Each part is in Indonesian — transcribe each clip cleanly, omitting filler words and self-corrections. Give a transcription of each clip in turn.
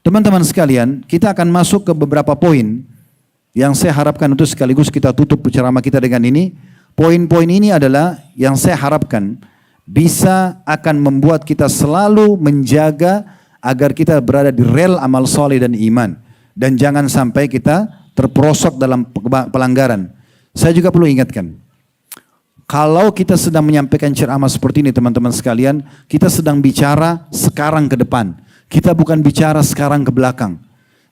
Teman-teman sekalian, kita akan masuk ke beberapa poin yang saya harapkan itu sekaligus kita tutup ceramah kita dengan ini. Poin-poin ini adalah yang saya harapkan bisa akan membuat kita selalu menjaga agar kita berada di rel amal soleh dan iman. Dan jangan sampai kita terperosok dalam pelanggaran. Saya juga perlu ingatkan, kalau kita sedang menyampaikan ceramah seperti ini teman-teman sekalian, kita sedang bicara sekarang ke depan. Kita bukan bicara sekarang ke belakang.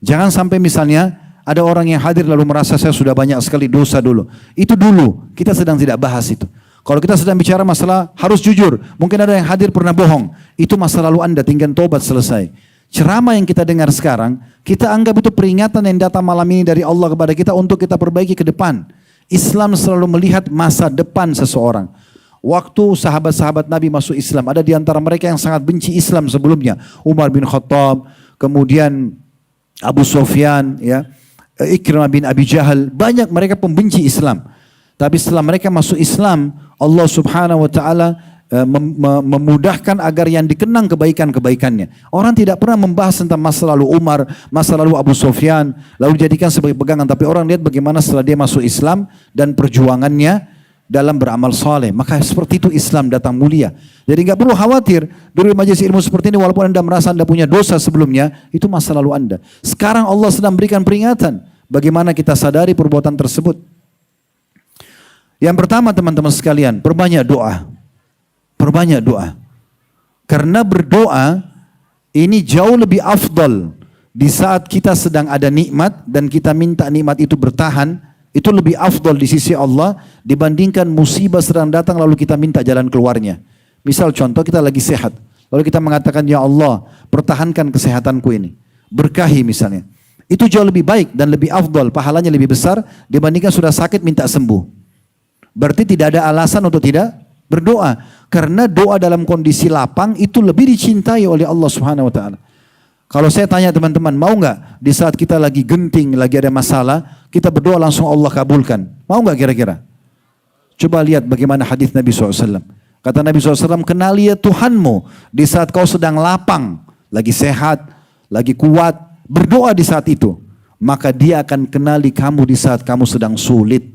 Jangan sampai misalnya ada orang yang hadir lalu merasa saya sudah banyak sekali dosa dulu. Itu dulu, kita sedang tidak bahas itu. Kalau kita sedang bicara masalah harus jujur, mungkin ada yang hadir pernah bohong. Itu masa lalu Anda, tinggal tobat selesai. Ceramah yang kita dengar sekarang, kita anggap itu peringatan yang datang malam ini dari Allah kepada kita untuk kita perbaiki ke depan. Islam selalu melihat masa depan seseorang. Waktu sahabat-sahabat Nabi masuk Islam, ada di antara mereka yang sangat benci Islam sebelumnya. Umar bin Khattab, kemudian Abu Sufyan, ya, Ikrimah bin Abi Jahal, banyak mereka pembenci Islam. Tapi setelah mereka masuk Islam, Allah Subhanahu wa taala memudahkan agar yang dikenang kebaikan-kebaikannya. Orang tidak pernah membahas tentang masa lalu Umar, masa lalu Abu Sufyan, lalu dijadikan sebagai pegangan. Tapi orang lihat bagaimana setelah dia masuk Islam dan perjuangannya dalam beramal soleh. Maka seperti itu Islam datang mulia. Jadi nggak perlu khawatir dari majelis ilmu seperti ini, walaupun Anda merasa Anda punya dosa sebelumnya, itu masa lalu Anda. Sekarang Allah sedang berikan peringatan. Bagaimana kita sadari perbuatan tersebut. Yang pertama teman-teman sekalian, perbanyak doa. Perbanyak doa. Karena berdoa ini jauh lebih afdal di saat kita sedang ada nikmat dan kita minta nikmat itu bertahan. Itu lebih afdal di sisi Allah dibandingkan musibah sedang datang lalu kita minta jalan keluarnya. Misal contoh kita lagi sehat, lalu kita mengatakan ya Allah pertahankan kesehatanku ini, berkahi misalnya. Itu jauh lebih baik dan lebih afdal, pahalanya lebih besar dibandingkan sudah sakit minta sembuh. Berarti tidak ada alasan untuk tidak berdoa. Karena doa dalam kondisi lapang itu lebih dicintai oleh Allah Subhanahu wa taala. Kalau saya tanya teman-teman, mau nggak di saat kita lagi genting, lagi ada masalah, kita berdoa langsung Allah kabulkan? Mau nggak kira-kira? Coba lihat bagaimana hadis Nabi SAW. Kata Nabi SAW, kenali ya Tuhanmu di saat kau sedang lapang, lagi sehat, lagi kuat, berdoa di saat itu. Maka dia akan kenali kamu di saat kamu sedang sulit.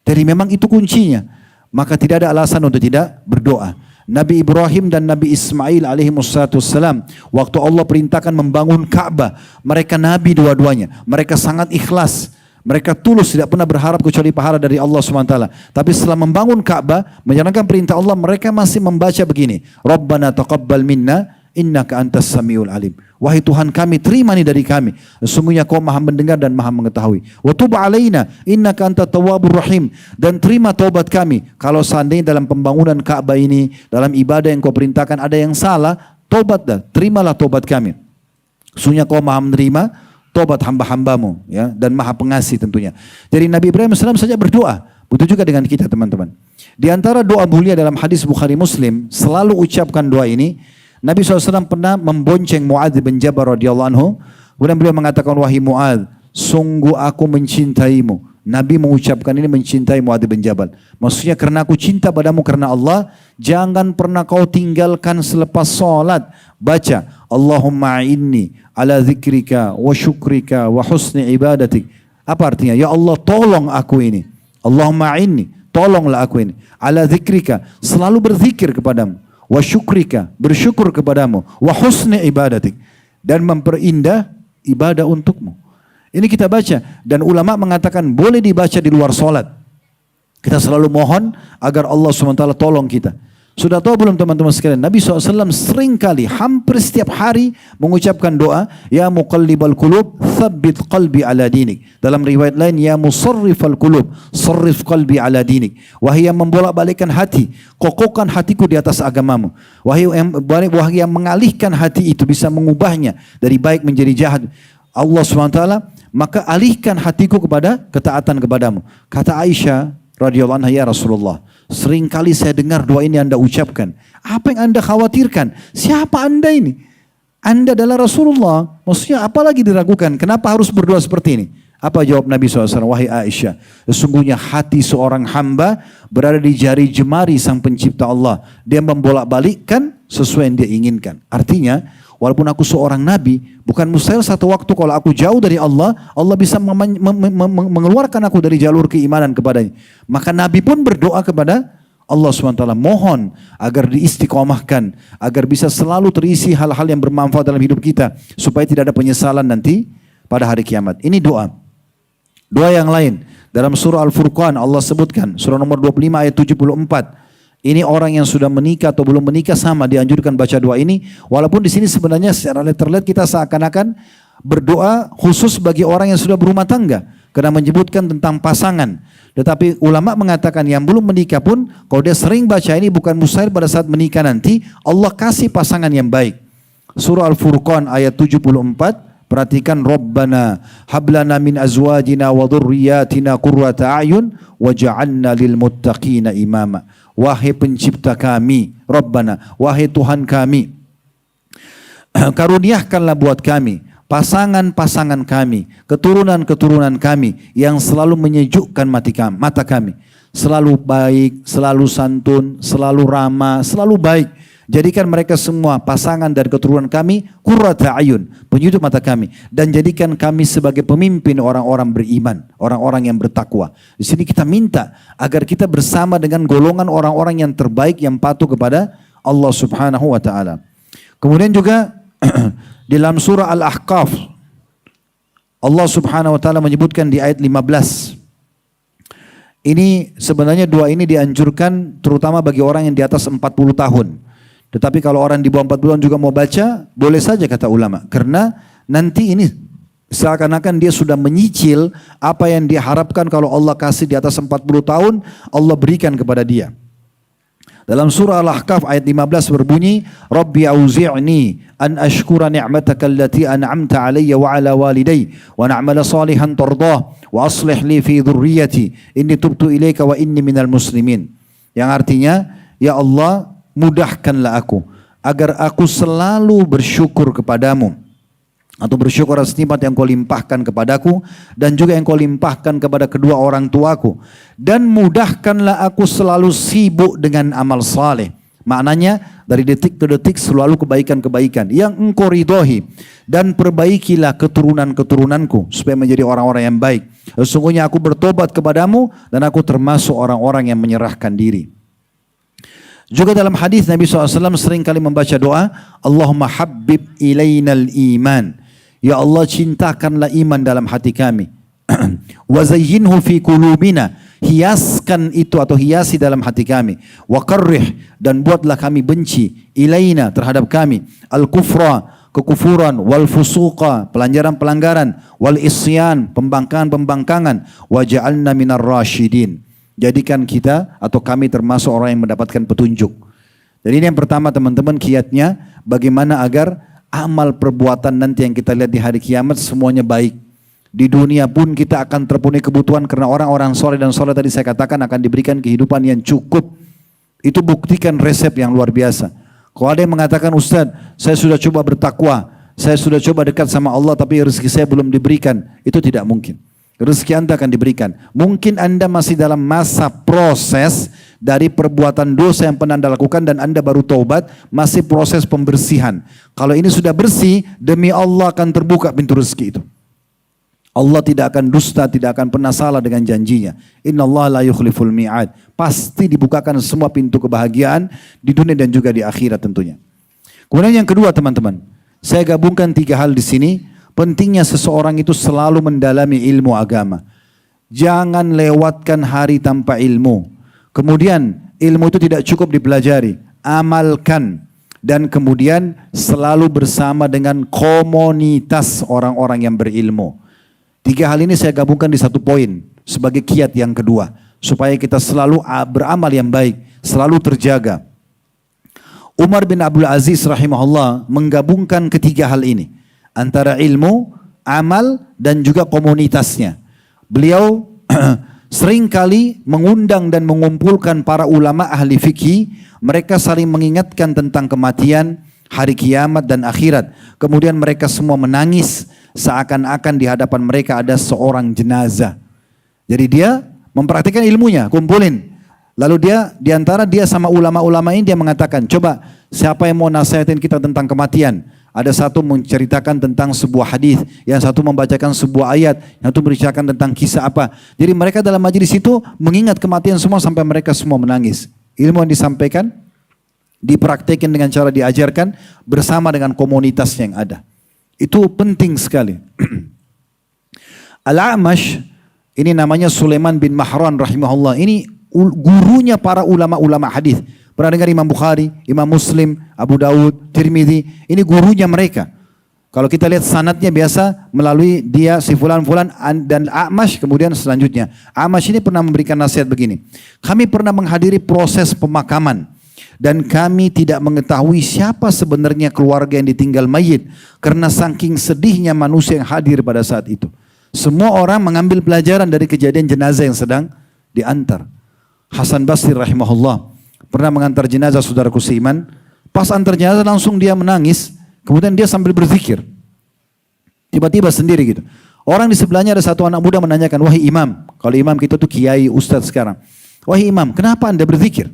Jadi memang itu kuncinya. Maka tidak ada alasan untuk tidak berdoa. Nabi Ibrahim dan Nabi Ismail alaihimussalam, waktu Allah perintahkan membangun Ka'bah, mereka nabi dua-duanya, mereka sangat ikhlas, mereka tulus, tidak pernah berharap kecuali pahala dari Allah SWT. Tapi setelah membangun Ka'bah, menjalankan perintah Allah, mereka masih membaca begini, Rabbana taqabbal minna innaka antas samiul alim. Wahai Tuhan kami, terima nih dari kami. Sesungguhnya kau maha mendengar dan maha mengetahui. Wa tub alaina innaka antat tawwabur rahim. Dan terima taubat kami. Kalau seandainya dalam pembangunan Ka'bah ini, dalam ibadah yang kau perintahkan ada yang salah, taubat dah. Terimalah taubat kami. Sesungguhnya kau maha menerima taubat hamba-hambamu, ya, dan maha pengasih tentunya. Jadi Nabi Ibrahim SAW saja berdoa. Begitu juga dengan kita teman-teman. Di antara doa mulia dalam hadis Bukhari Muslim, selalu ucapkan doa ini. Nabi SAW pernah membonceng Mu'adz bin Jabal radhiyallahu anhu. Kemudian beliau mengatakan, wahai Mu'adz, sungguh aku mencintaimu. Nabi mengucapkan ini mencintai Mu'adz bin Jabal. Maksudnya karena aku cinta padamu karena Allah, jangan pernah kau tinggalkan selepas salat. Baca, Allahumma inni ala zikrika wa syukrika wa husni ibadatik. Apa artinya? Ya Allah tolong aku ini. Allahumma inni, tolonglah aku ini. Ala zikrika, selalu berzikir kepadamu. Wa syukrika, bersyukur kepadamu, wa husni ibadatik, dan memperindah ibadah untukmu. Ini kita baca, dan ulama mengatakan boleh dibaca di luar solat. Kita selalu mohon agar Allah SWT tolong kita. Sudah tahu belum teman-teman sekalian, Nabi SAW sering kali, hampir setiap hari mengucapkan doa, Ya muqallibal qulub, thabbit qalbi ala dinik. Dalam riwayat lain, Ya musarrifal qulub, sarrif qalbi ala dinik. Wahai yang membolak-balikkan hati, kokohkan hatiku di atas agamamu. Wahai yang mengalihkan hati itu, bisa mengubahnya dari baik menjadi jahat. Allah SWT, maka alihkan hatiku kepada ketaatan kepadamu. Kata Aisyah radhiyallahu anha, ya Rasulullah, sering kali saya dengar doa ini Anda ucapkan. Apa yang Anda khawatirkan? Siapa Anda ini? Anda adalah Rasulullah. Maksudnya apalagi diragukan? Kenapa harus berdoa seperti ini? Apa jawab Nabi SAW? Wahai Aisyah, sesungguhnya hati seorang hamba berada di jari jemari sang pencipta Allah. Dia membolak-balikkan sesuai yang dia inginkan. Artinya, walaupun aku seorang nabi, bukan mustahil satu waktu kalau aku jauh dari Allah, Allah bisa mengeluarkan aku dari jalur keimanan kepadanya. Maka nabi pun berdoa kepada Allah SWT, mohon agar diistiqomahkan, agar bisa selalu terisi hal-hal yang bermanfaat dalam hidup kita, supaya tidak ada penyesalan nanti pada hari kiamat. Ini doa. Doa yang lain, dalam surah Al-Furqan Allah sebutkan, surah nomor 25 ayat 74. Ini orang yang sudah menikah atau belum menikah sama dianjurkan baca doa ini. Walaupun di sini sebenarnya secara letterlet kita seakan-akan berdoa khusus bagi orang yang sudah berumah tangga, karena menyebutkan tentang pasangan. Tetapi ulama mengatakan yang belum menikah pun, kalau dia sering baca ini bukan mustahil pada saat menikah nanti Allah kasih pasangan yang baik. Surah Al-Furqan ayat 74. Perhatikan, Rabbana hablana min azwajina wa dhurriyyatina qurrata a'yun waj'alna lil muttaqina imama. Wahai pencipta kami, Rabbana, wahai Tuhan kami, karuniakanlah buat kami pasangan-pasangan kami, keturunan-keturunan kami yang selalu menyejukkan mata kami. Selalu baik, selalu santun, selalu ramah, selalu baik. Jadikan mereka semua pasangan dan keturunan kami qurrata ayun, penyejuk mata kami, dan jadikan kami sebagai pemimpin orang-orang beriman, orang-orang yang bertakwa. Di sini kita minta agar kita bersama dengan golongan orang-orang yang terbaik yang patuh kepada Allah Subhanahu wa taala. Kemudian juga di dalam surah Al-Ahqaf Allah Subhanahu wa taala menyebutkan di ayat 15. Ini sebenarnya doa ini dianjurkan terutama bagi orang yang di atas 40 tahun. Tetapi kalau orang di bawah 40 tahun juga mau baca, boleh saja kata ulama. Karena nanti ini seakan-akan dia sudah menyicil apa yang diharapkan kalau Allah kasih di atas 40 tahun, Allah berikan kepada dia. Dalam surah Al-Ahqaf ayat 15 berbunyi, Rabbi auzi'ni an ashkura ni'mataka allati an'amta alayya wa ala walidayya wa na'mala salihan tardah wa aslih li fi dhurriyyati inni tubtu ilaika wa inni minal muslimin. Yang artinya, ya Allah, mudahkanlah aku agar aku selalu bersyukur kepadamu, atau bersyukur atas nikmat yang kau limpahkan kepadaku dan juga yang kau limpahkan kepada kedua orang tuaku, dan mudahkanlah aku selalu sibuk dengan amal saleh. Maknanya dari detik ke detik selalu kebaikan-kebaikan yang engkau ridhoi, dan perbaikilah keturunan-keturunanku supaya menjadi orang-orang yang baik. Sesungguhnya aku bertobat kepadamu dan aku termasuk orang-orang yang menyerahkan diri. Juga dalam hadis Nabi SAW sering kali membaca doa, Allahumma habbib ilainal iman. Ya Allah, cintakanlah iman dalam hati kami. Wa zayyinhu fi qulubina. Hiaskan itu atau hiasi dalam hati kami. Wa karrih, dan buatlah kami benci ilaina terhadap kami. Al-kufra, kekufuran, wal fusuqa, pelanggaran-pelanggaran, wal isyan, pembangkangan-pembangkangan, wa ja'alna minar rasyidin. Jadikan kita atau kami termasuk orang yang mendapatkan petunjuk. Jadi ini yang pertama teman-teman, kiatnya bagaimana agar amal perbuatan nanti yang kita lihat di hari kiamat semuanya baik. Di dunia pun kita akan terpenuhi kebutuhan karena orang-orang soleh dan soleh tadi saya katakan akan diberikan kehidupan yang cukup. Itu buktikan resep yang luar biasa. Kalau ada yang mengatakan, Ustaz, saya sudah coba bertakwa, saya sudah coba dekat sama Allah tapi rezeki saya belum diberikan, itu tidak mungkin. Rezeki Anda akan diberikan. Mungkin Anda masih dalam masa proses dari perbuatan dosa yang pernah Anda lakukan dan Anda baru taubat, masih proses pembersihan. Kalau ini sudah bersih, demi Allah akan terbuka pintu rezeki itu. Allah tidak akan dusta, tidak akan pernah salah dengan janjinya. Innallaha la yukhliful mi'ad. Pasti dibukakan semua pintu kebahagiaan di dunia dan juga di akhirat tentunya. Kemudian yang kedua teman-teman, saya gabungkan 3 hal di sini. Pentingnya seseorang itu selalu mendalami ilmu agama. Jangan lewatkan hari tanpa ilmu. Kemudian ilmu itu tidak cukup dipelajari, amalkan. Dan kemudian selalu bersama dengan komunitas orang-orang yang berilmu. 3 hal ini saya gabungkan di 1 poin sebagai kiat yang kedua. Supaya kita selalu beramal yang baik, selalu terjaga. Umar bin Abdul Aziz rahimahullah menggabungkan ketiga hal ini. Antara ilmu, amal, dan juga komunitasnya. Beliau seringkali mengundang dan mengumpulkan para ulama ahli fikih. Mereka saling mengingatkan tentang kematian, hari kiamat, dan akhirat. Kemudian mereka semua menangis seakan-akan di hadapan mereka ada seorang jenazah. Jadi dia mempraktikkan ilmunya, kumpulin. Lalu dia, diantara dia sama ulama-ulama ini dia mengatakan, coba siapa yang mau nasihatin kita tentang kematian? Ada satu menceritakan tentang sebuah hadis, yang satu membacakan sebuah ayat, yang satu menceritakan tentang kisah apa. Jadi mereka dalam majelis itu mengingat kematian semua sampai mereka semua menangis. Ilmu yang disampaikan, dipraktekin dengan cara diajarkan bersama dengan komunitas yang ada. Itu penting sekali. Al-A'mash, ini namanya Sulaiman bin Mahran rahimahullah. Ini gurunya para ulama-ulama hadis. Pernah dengar Imam Bukhari, Imam Muslim, Abu Daud, Tirmidzi, ini gurunya mereka. Kalau kita lihat sanadnya biasa melalui dia si fulan-fulan dan A'mash kemudian selanjutnya. A'mash ini pernah memberikan nasihat begini. Kami pernah menghadiri proses pemakaman dan kami tidak mengetahui siapa sebenarnya keluarga yang ditinggal mayit karena saking sedihnya manusia yang hadir pada saat itu. Semua orang mengambil pelajaran dari kejadian jenazah yang sedang diantar. Hasan Basri rahimahullah pernah mengantar jenazah saudaraku seiman. Pas antar jenazah langsung dia menangis. Kemudian dia sambil berzikir. Tiba-tiba sendiri gitu. Orang di sebelahnya ada satu anak muda menanyakan, wahai imam. Kalau imam kita tuh kiai, ustadz sekarang. Wahai imam, kenapa anda berzikir?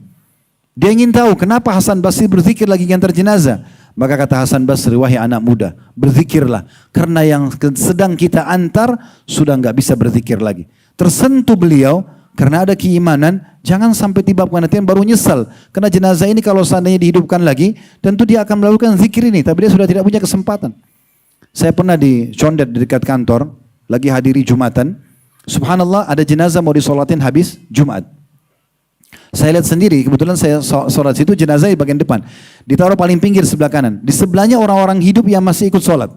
Dia ingin tahu kenapa Hasan Basri berzikir lagi ngantar jenazah. Maka kata Hasan Basri, wahai anak muda, berzikirlah. Karena yang sedang kita antar sudah nggak bisa berzikir lagi. Tersentuh beliau. Karena ada keimanan, jangan sampai tiba kematian baru nyesal. Karena jenazah ini kalau seandainya dihidupkan lagi, tentu dia akan melakukan zikir ini. Tapi dia sudah tidak punya kesempatan. Saya pernah di Condet di dekat kantor, lagi hadiri Jumatan. Subhanallah ada jenazah mau disolatin habis Jumat. Saya lihat sendiri, kebetulan saya sholat situ jenazah di bagian depan. Ditaruh paling pinggir sebelah kanan. Di sebelahnya orang-orang hidup yang masih ikut sholat.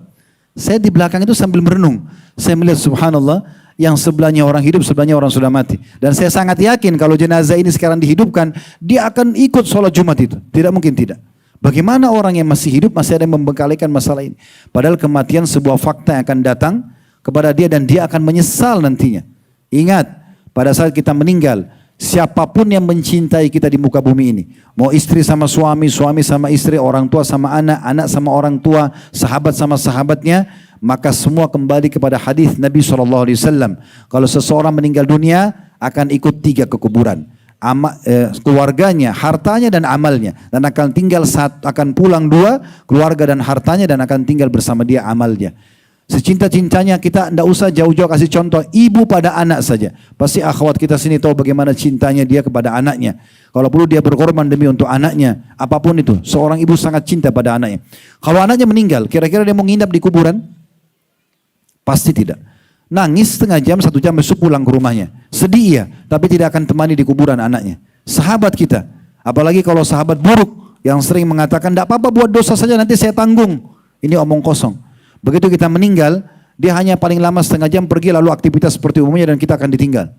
Saya di belakang itu sambil merenung. Saya melihat subhanallah, yang sebelahnya orang hidup, sebelahnya orang sudah mati. Dan saya sangat yakin kalau jenazah ini sekarang dihidupkan, dia akan ikut sholat Jumat itu. Tidak mungkin tidak. Bagaimana orang yang masih hidup masih ada yang membengkalikan masalah ini. Padahal kematian sebuah fakta yang akan datang kepada dia dan dia akan menyesal nantinya. Ingat, pada saat kita meninggal, siapapun yang mencintai kita di muka bumi ini. Mau istri sama suami, suami sama istri, orang tua sama anak, anak sama orang tua, sahabat sama sahabatnya. Maka semua kembali kepada hadis Nabi SAW. Kalau seseorang meninggal dunia akan ikut 3 ke kuburan. Keluarganya, hartanya dan amalnya. Dan akan tinggal akan pulang 2, keluarga dan hartanya dan akan tinggal bersama dia amalnya. Secinta-cintanya kita tidak usah jauh-jauh kasih contoh ibu pada anak saja. Pasti akhwat kita sini tahu bagaimana cintanya dia kepada anaknya. Kalau perlu dia berkorban demi untuk anaknya. Apapun itu, seorang ibu sangat cinta pada anaknya. Kalau anaknya meninggal, kira-kira dia mau nginap di kuburan? Pasti tidak. Nangis setengah jam, 1 jam besok pulang ke rumahnya. Sedih iya, tapi tidak akan temani di kuburan anaknya. Sahabat kita, apalagi kalau sahabat buruk yang sering mengatakan, tidak apa-apa buat dosa saja nanti saya tanggung. Ini omong kosong. Begitu kita meninggal, dia hanya paling lama setengah jam pergi lalu aktivitas seperti umumnya dan kita akan ditinggal.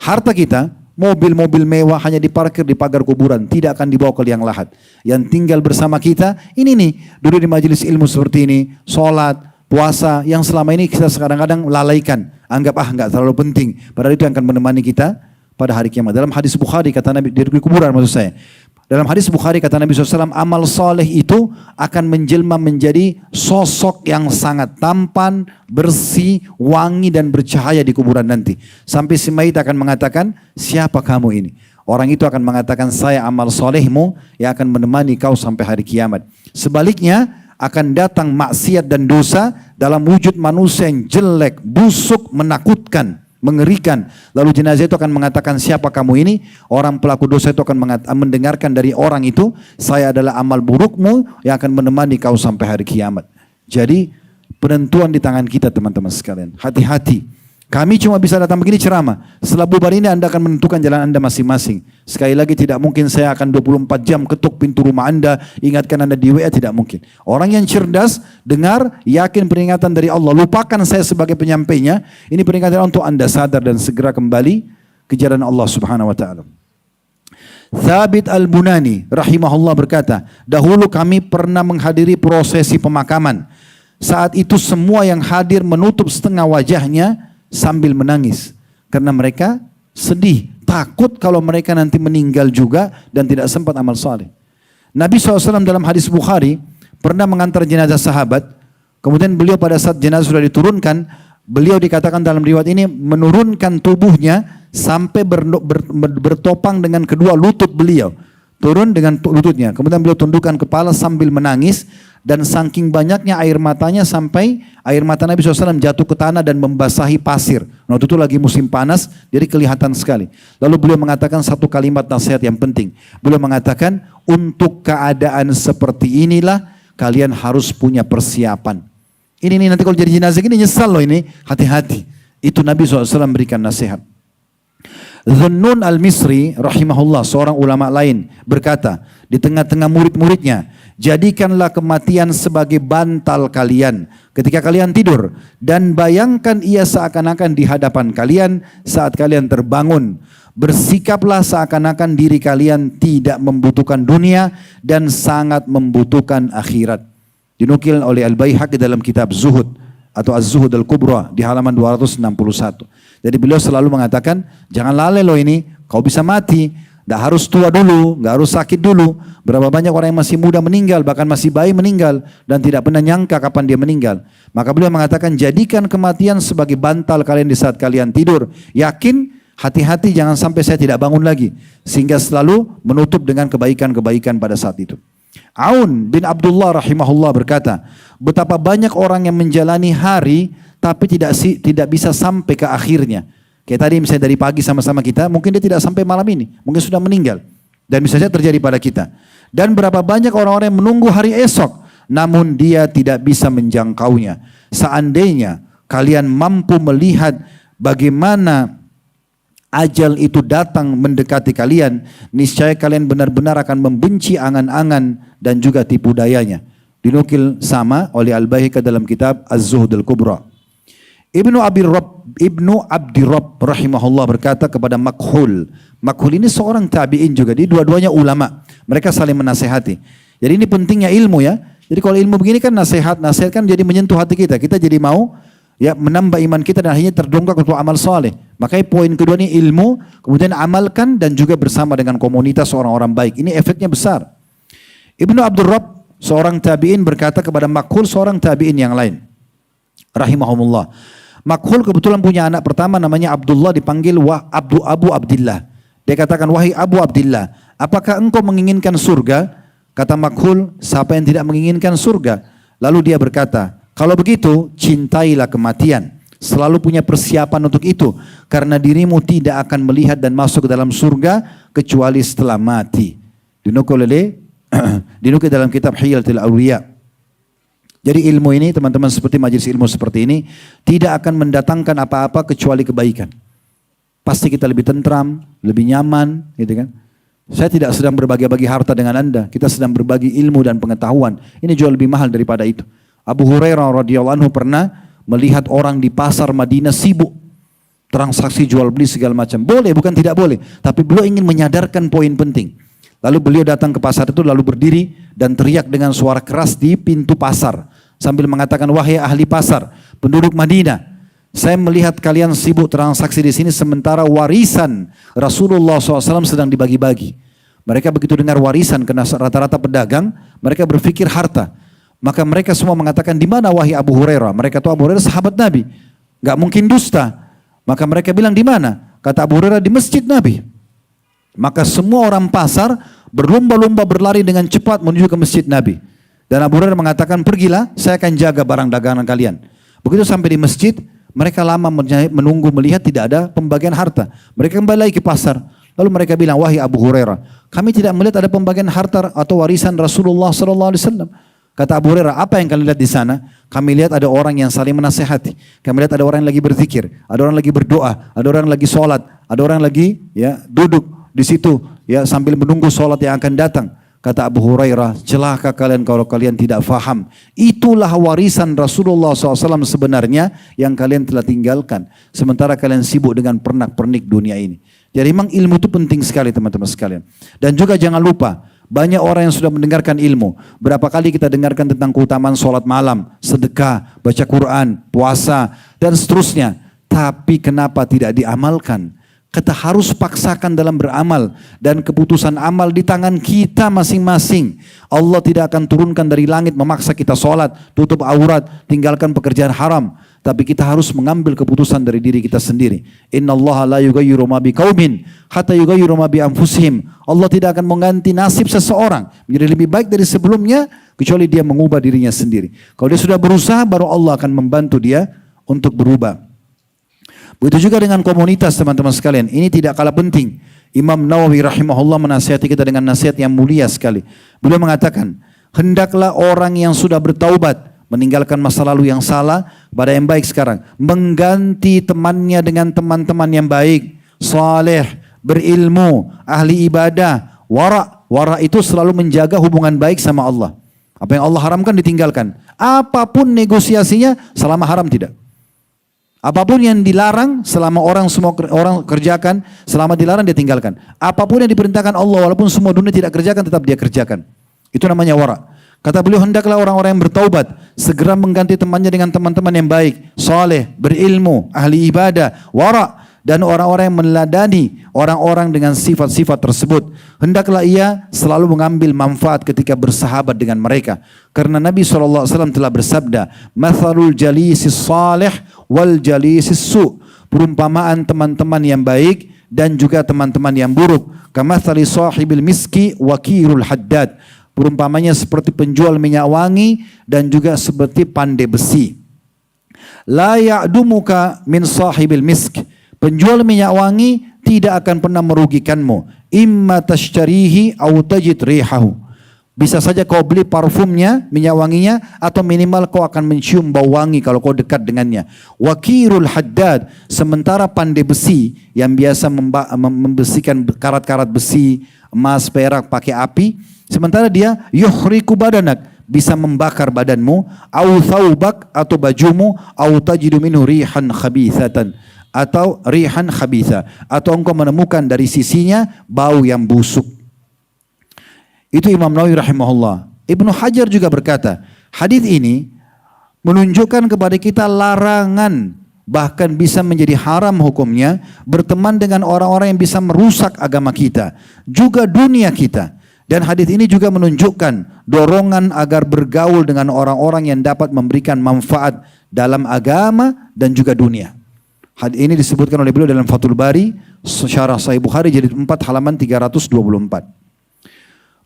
Harta kita, mobil-mobil mewah hanya diparkir di pagar kuburan, tidak akan dibawa ke liang lahat. Yang tinggal bersama kita, ini nih, duduk di majelis ilmu seperti ini, sholat, puasa yang selama ini kita kadang-kadang lalaikan, anggap enggak terlalu penting. Padahal itu yang akan menemani kita pada hari kiamat. Dalam hadis Bukhari kata Nabi, di kuburan maksud saya. Dalam hadis Bukhari kata Nabi SAW, amal soleh itu akan menjelma menjadi sosok yang sangat tampan, bersih, wangi dan bercahaya di kuburan nanti. Sampai si mayit akan mengatakan, siapa kamu ini? Orang itu akan mengatakan, saya amal solehmu yang akan menemani kau sampai hari kiamat. Sebaliknya, akan datang maksiat dan dosa dalam wujud manusia yang jelek, busuk, menakutkan, mengerikan. Lalu jenazah itu akan mengatakan, siapa kamu ini? Orang pelaku dosa itu akan mendengarkan dari orang itu, saya adalah amal burukmu yang akan menemani kau sampai hari kiamat. Jadi penentuan di tangan kita teman-teman sekalian. Hati-hati. Kami cuma bisa datang begini ceramah. Setelah bubar ini Anda akan menentukan jalan Anda masing-masing. Sekali lagi tidak mungkin saya akan 24 jam ketuk pintu rumah Anda, ingatkan Anda di WA, tidak mungkin. Orang yang cerdas, dengar, yakin peringatan dari Allah. Lupakan saya sebagai penyampainya. Ini peringatan untuk Anda sadar dan segera kembali ke jalan Allah Subhanahu wa taala. Thabit Al-Bunani rahimahullah berkata, dahulu kami pernah menghadiri prosesi pemakaman. Saat itu semua yang hadir menutup setengah wajahnya sambil menangis. Karena mereka sedih, takut kalau mereka nanti meninggal juga dan tidak sempat amal saleh. Nabi SAW dalam hadis Bukhari pernah mengantar jenazah sahabat. Kemudian beliau pada saat jenazah sudah diturunkan, beliau dikatakan dalam riwayat ini menurunkan tubuhnya sampai bertopang dengan kedua lutut beliau. turun dengan lututnya. Kemudian beliau tundukkan kepala sambil menangis. Dan saking banyaknya air matanya sampai air mata Nabi SAW jatuh ke tanah dan membasahi pasir. Nah itu lagi musim panas, jadi kelihatan sekali. Lalu beliau mengatakan satu kalimat nasihat yang penting. Beliau mengatakan, untuk keadaan seperti inilah kalian harus punya persiapan. Ini nih nanti kalau jadi jenazah ini nyesal loh ini, hati-hati. Itu Nabi SAW berikan nasihat. Dhunnun al-Misri rahimahullah, seorang ulama lain berkata di tengah-tengah murid-muridnya, jadikanlah kematian sebagai bantal kalian ketika kalian tidur dan bayangkan ia seakan-akan di hadapan kalian saat kalian terbangun. Bersikaplah seakan-akan diri kalian tidak membutuhkan dunia dan sangat membutuhkan akhirat. Dinukil oleh Al-Baihaqi dalam kitab Zuhud atau Az-Zuhud Al-Kubra di halaman 261. Jadi beliau selalu mengatakan, jangan lalai loh ini, kau bisa mati, tidak harus tua dulu, nggak harus sakit dulu. Berapa banyak orang yang masih muda meninggal, bahkan masih bayi meninggal, dan tidak pernah nyangka kapan dia meninggal. Maka beliau mengatakan, jadikan kematian sebagai bantal kalian di saat kalian tidur. Yakin, hati-hati jangan sampai saya tidak bangun lagi. Sehingga selalu menutup dengan kebaikan-kebaikan pada saat itu. Aun bin Abdullah rahimahullah berkata, betapa banyak orang yang menjalani hari tapi tidak bisa sampai ke akhirnya. Kayak tadi misalnya dari pagi sama-sama kita, mungkin dia tidak sampai malam ini, mungkin sudah meninggal. Dan bisa saja terjadi pada kita. Dan berapa banyak orang-orang yang menunggu hari esok, namun dia tidak bisa menjangkaunya. Seandainya kalian mampu melihat bagaimana ajal itu datang mendekati kalian, niscaya kalian benar-benar akan membenci angan-angan dan juga tipu dayanya. Dinukil sama oleh Al-Baihaqi dalam kitab Az-Zuhud Al-Kubra. Ibnu Abdi Rabb rahimahullah berkata kepada Makhul. Makhul ini seorang tabi'in juga, dia dua-duanya ulama. Mereka saling menasehati. Jadi ini pentingnya ilmu ya. Jadi kalau ilmu begini kan nasihat kan jadi menyentuh hati kita. Kita jadi mau ya menambah iman kita dan akhirnya terdongkrak untuk amal saleh. Makanya poin kedua ini ilmu, kemudian amalkan dan juga bersama dengan komunitas orang-orang baik. Ini efeknya besar. Ibnu Abdul Rabb, seorang tabi'in berkata kepada Makhul, seorang tabi'in yang lain. Rahimahumullah. Makhul kebetulan punya anak pertama namanya Abdullah, dipanggil Abu Abdillah. Dia katakan, wahai Abu Abdillah, apakah engkau menginginkan surga? Kata Makhul, siapa yang tidak menginginkan surga? Lalu dia berkata, kalau begitu cintailah kematian. Selalu punya persiapan untuk itu. Karena dirimu tidak akan melihat dan masuk ke dalam surga kecuali setelah mati. Dinukil dalam kitab Hilatul Awliya. Jadi ilmu ini teman-teman seperti majelis ilmu seperti ini tidak akan mendatangkan apa-apa kecuali kebaikan. Pasti kita lebih tentram, lebih nyaman, gitu kan. Saya tidak sedang berbagi-bagi harta dengan Anda, kita sedang berbagi ilmu dan pengetahuan. Ini jauh lebih mahal daripada itu. Abu Hurairah radhiyallahu anhu pernah melihat orang di pasar Madinah sibuk transaksi jual beli segala macam. Boleh, bukan tidak boleh, tapi beliau ingin menyadarkan poin penting. Lalu beliau datang ke pasar itu lalu berdiri dan teriak dengan suara keras di pintu pasar sambil mengatakan, wahai ahli pasar, penduduk Madinah, saya melihat kalian sibuk transaksi di sini sementara warisan Rasulullah SAW sedang dibagi-bagi. Mereka begitu dengar warisan, karena rata-rata pedagang, mereka berpikir harta. Maka mereka semua mengatakan, di mana wahai Abu Hurairah? Mereka tahu Abu Hurairah sahabat Nabi, nggak mungkin dusta. Maka mereka bilang, di mana? Kata Abu Hurairah, di masjid Nabi. Maka semua orang pasar berlomba-lomba berlari dengan cepat menuju ke masjid Nabi. Dan Abu Hurairah mengatakan, pergilah, saya akan jaga barang dagangan kalian. Begitu sampai di masjid, mereka lama menunggu melihat tidak ada pembagian harta. Mereka kembali lagi ke pasar. Lalu mereka bilang, wahai Abu Hurairah, kami tidak melihat ada pembagian harta atau warisan Rasulullah SAW. Kata Abu Hurairah, apa yang kalian lihat di sana? Kami lihat ada orang yang saling menasehati. Kami lihat ada orang yang lagi berzikir, ada orang lagi berdoa, ada orang yang lagi sholat, ada orang yang lagi duduk di situ ya sambil menunggu sholat yang akan datang. Kata Abu Hurairah, celaka kalian kalau kalian tidak faham. Itulah warisan Rasulullah SAW sebenarnya yang kalian telah tinggalkan. Sementara kalian sibuk dengan pernak-pernik dunia ini. Jadi memang ilmu itu penting sekali teman-teman sekalian. Dan juga jangan lupa, banyak orang yang sudah mendengarkan ilmu. Berapa kali kita dengarkan tentang keutamaan sholat malam, sedekah, baca Quran, puasa, dan seterusnya. Tapi kenapa tidak diamalkan? Kita harus paksakan dalam beramal. Dan keputusan amal di tangan kita masing-masing. Allah tidak akan turunkan dari langit memaksa kita sholat, tutup aurat, tinggalkan pekerjaan haram. Tapi kita harus mengambil keputusan dari diri kita sendiri. Innallaha la yughayyiru ma biqaumin hatta yughayyiru ma bi anfusihim. Allah tidak akan mengganti nasib seseorang menjadi lebih baik dari sebelumnya kecuali dia mengubah dirinya sendiri. Kalau dia sudah berusaha, baru Allah akan membantu dia untuk berubah. Begitu juga dengan komunitas, teman-teman sekalian. Ini tidak kalah penting. Imam Nawawi rahimahullah menasihati kita dengan nasihat yang mulia sekali. Beliau mengatakan, hendaklah orang yang sudah bertaubat, meninggalkan masa lalu yang salah pada yang baik sekarang, mengganti temannya dengan teman-teman yang baik, saleh, berilmu, ahli ibadah, wara. Wara itu selalu menjaga hubungan baik sama Allah. Apa yang Allah haramkan ditinggalkan. Apapun negosiasinya selama haram tidak. Apapun yang dilarang selama semua orang kerjakan, selama dilarang dia tinggalkan. Apapun yang diperintahkan Allah walaupun semua dunia tidak kerjakan, tetap dia kerjakan. Itu namanya wara. Kata beliau, hendaklah orang-orang yang bertaubat segera mengganti temannya dengan teman-teman yang baik, saleh, berilmu, ahli ibadah, wara, dan orang-orang yang meneladani orang-orang dengan sifat-sifat tersebut. Hendaklah ia selalu mengambil manfaat ketika bersahabat dengan mereka. Karena Nabi SAW telah bersabda, "Mathalul jalisis salih wal jalisis su." Perumpamaan teman-teman yang baik dan juga teman-teman yang buruk. Kamathali sahibil miski wakirul haddad. Perumpamanya seperti penjual minyak wangi dan juga seperti pandai besi. La ya'dumuka min sahibil misk. Penjual minyak wangi tidak akan pernah merugikanmu. Imma tashtarihi aw tajid rihahu. Bisa saja kau beli parfumnya, minyak wanginya, atau minimal kau akan mencium bau wangi kalau kau dekat dengannya. Wakirul haddad. Sementara pandai besi yang biasa membesikan karat-karat besi, emas, perak pakai api, sementara dia yuhriku badanak, bisa membakar badanmu, au thawbak, atau bajumu, au tajidu minhu rihan khabithatan, atau rihan khabitha, atau engkau menemukan dari sisinya bau yang busuk. Itu Imam Nawawi rahimahullah. Ibnu Hajar juga berkata, hadis ini menunjukkan kepada kita larangan, bahkan bisa menjadi haram hukumnya, berteman dengan orang-orang yang bisa merusak agama kita, juga dunia kita. Dan hadis ini juga menunjukkan dorongan agar bergaul dengan orang-orang yang dapat memberikan manfaat dalam agama dan juga dunia. Hadis ini disebutkan oleh beliau dalam Fathul Bari, Syarah Sahih Bukhari jilid 4 halaman 324.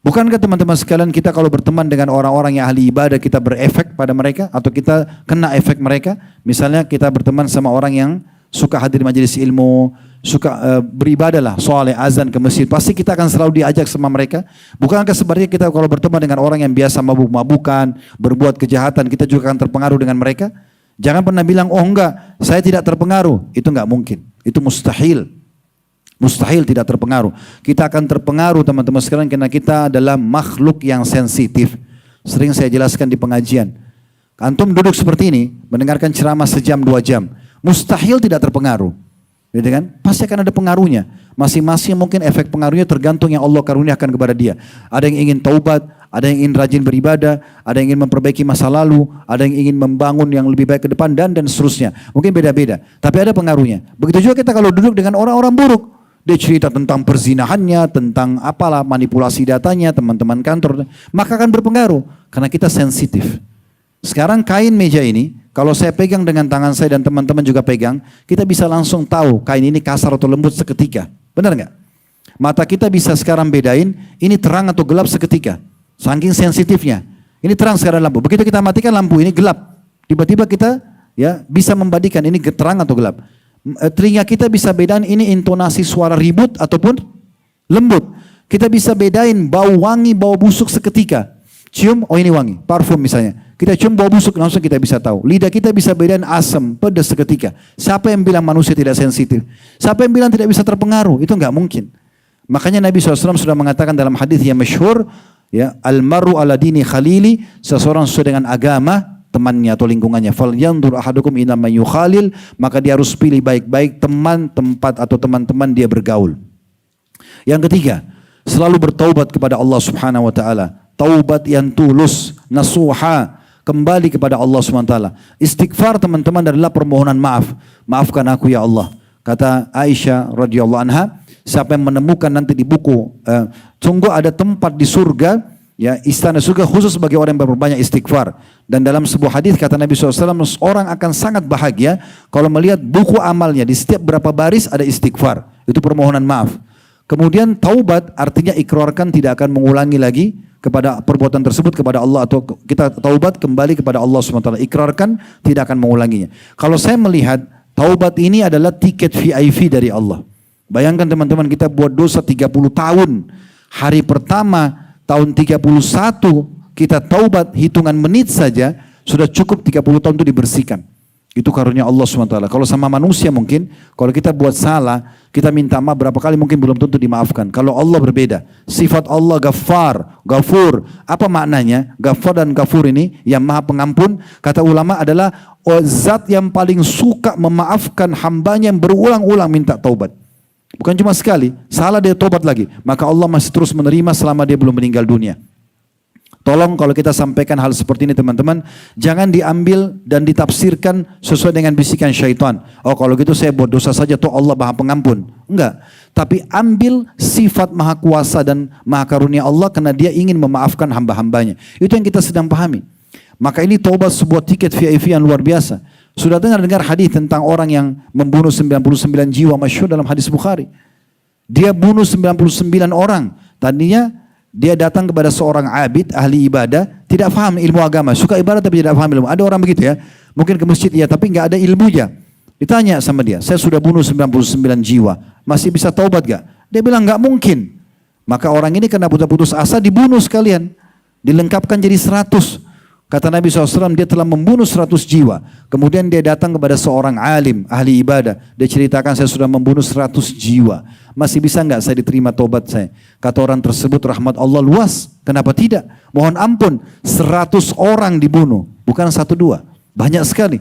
Bukankah teman-teman sekalian, kita kalau berteman dengan orang-orang yang ahli ibadah, kita berefek pada mereka atau kita kena efek mereka? Misalnya kita berteman sama orang yang suka hadir majelis ilmu, suka beribadah lah, soleh, azan ke masjid, pasti kita akan selalu diajak sama mereka. Bukankah sebaliknya kita kalau berteman dengan orang yang biasa mabuk-mabukan, berbuat kejahatan, kita juga akan terpengaruh dengan mereka? Jangan pernah bilang, oh enggak, saya tidak terpengaruh. Itu enggak mungkin, itu mustahil. Mustahil tidak terpengaruh. Kita akan terpengaruh teman-teman sekalian karena kita adalah makhluk yang sensitif. Sering saya jelaskan di pengajian. Antum duduk seperti ini, mendengarkan ceramah sejam 2 jam. Mustahil tidak terpengaruh. Gitu kan? Pasti akan ada pengaruhnya. Masing-masing mungkin efek pengaruhnya tergantung yang Allah karuniakan kepada dia. Ada yang ingin taubat, ada yang ingin rajin beribadah, ada yang ingin memperbaiki masa lalu, ada yang ingin membangun yang lebih baik ke depan, dan seterusnya. Mungkin beda-beda, tapi ada pengaruhnya. Begitu juga kita kalau duduk dengan orang-orang buruk. Dia cerita tentang perzinahannya, tentang apalah, manipulasi datanya, teman-teman kantor, maka akan berpengaruh karena kita sensitif. Sekarang kain meja ini, kalau saya pegang dengan tangan saya dan teman-teman juga pegang, kita bisa langsung tahu kain ini kasar atau lembut seketika. Benar nggak? Mata kita bisa sekarang bedain ini terang atau gelap seketika. Saking sensitifnya. Ini terang sekarang lampu. Begitu kita matikan lampu ini gelap. Tiba-tiba kita ya bisa membadikan ini terang atau gelap. Telinga kita bisa bedain ini intonasi suara ribut ataupun lembut. Kita bisa bedain bau wangi, bau busuk seketika. Cium, oh ini wangi, parfum misalnya. Kita cium bau busuk, langsung kita bisa tahu. Lidah kita bisa bedain asam, pedas seketika. Siapa yang bilang manusia tidak sensitif? Siapa yang bilang tidak bisa terpengaruh? Itu enggak mungkin. Makanya Nabi SAW sudah mengatakan dalam hadis yang masyhur, ya, al-mar'u ala dini khalili, seseorang sesuai dengan agama temannya atau lingkungannya. Falyanzur ahadukum ila man yukhalil, maka dia harus pilih baik-baik teman, tempat atau teman-teman dia bergaul. Yang ketiga, selalu bertaubat kepada Allah Subhanahu wa taala. Taubat yang tulus, nasuha, kembali kepada Allah Subhanahu wa taala. Istighfar teman-teman adalah permohonan maaf. Maafkan aku ya Allah. Kata Aisyah radhiyallahu anha, siapa yang menemukan nanti di buku, sungguh ada tempat di surga, ya, istana surga khusus bagi orang yang berbanyak istighfar. Dan dalam sebuah hadis kata Nabi SAW, orang akan sangat bahagia kalau melihat buku amalnya di setiap berapa baris ada istighfar. Itu permohonan maaf. Kemudian taubat artinya ikrarkan tidak akan mengulangi lagi kepada perbuatan tersebut kepada Allah, atau kita taubat kembali kepada Allah SWT. Ikrarkan tidak akan mengulanginya. Kalau saya melihat taubat ini adalah tiket VIP dari Allah. Bayangkan teman-teman, kita buat dosa 30 tahun. Hari pertama tahun 31 kita taubat, hitungan menit saja sudah cukup 30 tahun itu dibersihkan. Itu karunia Allah SWT. Kalau sama manusia mungkin, kalau kita buat salah, kita minta maaf berapa kali mungkin belum tentu dimaafkan. Kalau Allah berbeda. Sifat Allah Ghaffar, Ghafur. Apa maknanya? Ghaffar dan Ghafur ini yang maha pengampun, kata ulama adalah zat yang paling suka memaafkan hambanya yang berulang-ulang minta taubat. Bukan cuma sekali, salah dia taubat lagi. Maka Allah masih terus menerima selama dia belum meninggal dunia. Tolong kalau kita sampaikan hal seperti ini teman-teman, jangan diambil dan ditafsirkan sesuai dengan bisikan syaitan. Oh kalau gitu saya buat dosa saja toh Allah maha pengampun. Enggak. Tapi ambil sifat maha kuasa dan maha karunia Allah karena dia ingin memaafkan hamba-hambanya. Itu yang kita sedang pahami. Maka ini taubat sebuah tiket VIP yang luar biasa. Sudah dengar hadis tentang orang yang membunuh 99 jiwa, masyhur dalam hadis Bukhari. Dia bunuh 99 orang. Tadinya dia datang kepada seorang abid, ahli ibadah, tidak paham ilmu agama, suka ibadah tapi tidak paham ilmu. Ada orang begitu ya, mungkin ke masjid ya, tapi nggak ada ilmunya. Ditanya sama dia, saya sudah bunuh 99 jiwa, masih bisa taubat gak? Dia bilang nggak mungkin. Maka orang ini karena putus asa dibunuh sekalian, dilengkapkan jadi 100. Kata Nabi SAW, dia telah membunuh 100 jiwa. Kemudian dia datang kepada seorang alim, ahli ibadah. Dia ceritakan, saya sudah membunuh 100 jiwa. Masih bisa nggak saya diterima tobat saya? Kata orang tersebut, rahmat Allah luas. Kenapa tidak? Mohon ampun, 100 orang dibunuh. Bukan 1-2. Banyak sekali.